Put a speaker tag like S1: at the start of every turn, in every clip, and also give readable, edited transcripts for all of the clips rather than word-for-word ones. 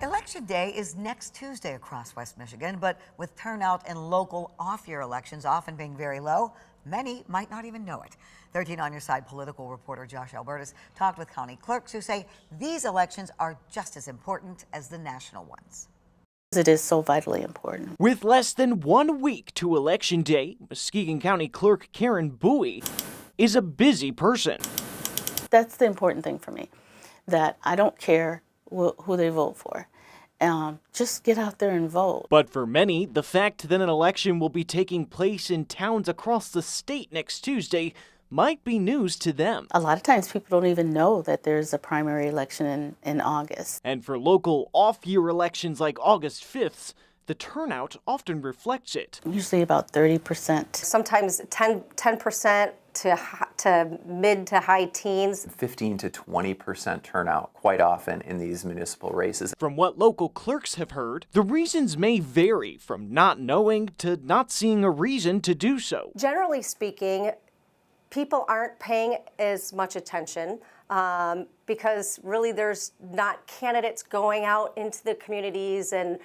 S1: Election Day is next Tuesday across West Michigan, but with turnout in local off-year elections often being very low, many might not even know it. 13 on Your Side political reporter Josh Albertus talked with county clerks who say these elections are just as important as the national ones.
S2: It is so vitally important.
S3: With less than 1 week to Election Day, Muskegon County Clerk Karen Bowie is a busy person.
S2: That's the important thing for me, that I don't care who they vote for. Just get out there and vote.
S3: But for many, the fact that an election will be taking place in towns across the state next Tuesday might be news to them.
S2: A lot of times people don't even know that there's a primary election in August.
S3: And for local off-year elections like August 5th, the turnout often reflects it.
S2: Usually about 30%.
S4: Sometimes 10% to mid to high teens.
S5: 15 to 20% turnout quite often in these municipal races.
S3: From what local clerks have heard, the reasons may vary from not knowing to not seeing a reason to do so.
S4: Generally speaking, people aren't paying as much attention because really there's not candidates going out into the communities and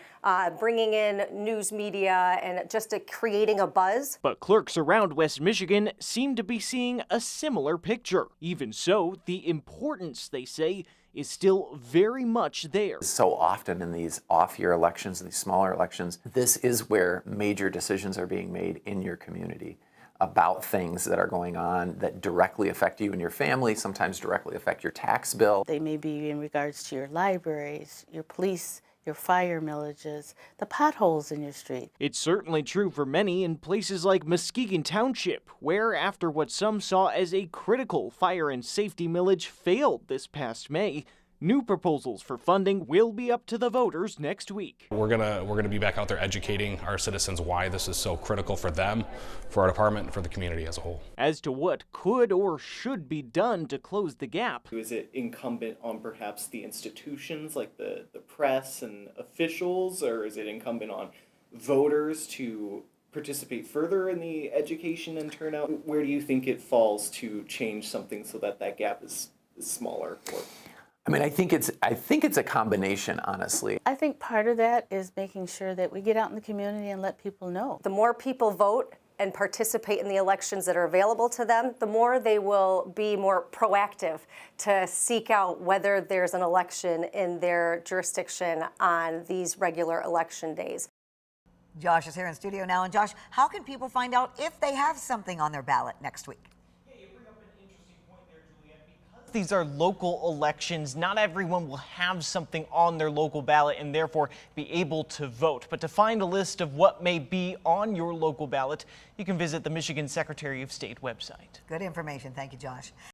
S4: bringing in news media and just creating a buzz.
S3: But clerks around West Michigan seem to be seeing a similar picture. Even so, the importance, they say, is still very much there.
S5: So often in these off-year elections, these smaller elections, this is where major decisions are being made in your community about things that are going on that directly affect you and your family, sometimes directly affect your tax bill.
S2: They may be in regards to your libraries, your police, your fire millages, the potholes in your street.
S3: It's certainly true for many in places like Muskegon Township, where after what some saw as a critical fire and safety millage failed this past May, new proposals for funding will be up to the voters next week.
S6: We're gonna be back out there educating our citizens why this is so critical for them, for our department, and for the community as a whole.
S3: As to what could or should be done to close the gap.
S7: Is it incumbent on perhaps the institutions like the press and officials, or is it incumbent on voters to participate further in the education and turnout? Where do you think it falls to change something so that that gap is smaller?
S5: I mean, I think it's a combination, honestly.
S2: I think part of that is making sure that we get out in the community and let people know.
S4: The more people vote and participate in the elections that are available to them, the more they will be more proactive to seek out whether there's an election in their jurisdiction on these regular election days.
S1: Josh is here in studio now. And Josh, how can people find out if they have something on their ballot next week?
S8: These are local elections. Not everyone will have something on their local ballot and therefore be able to vote. But to find a list of what may be on your local ballot, you can visit the Michigan Secretary of State website.
S1: Good information. Thank you, Josh.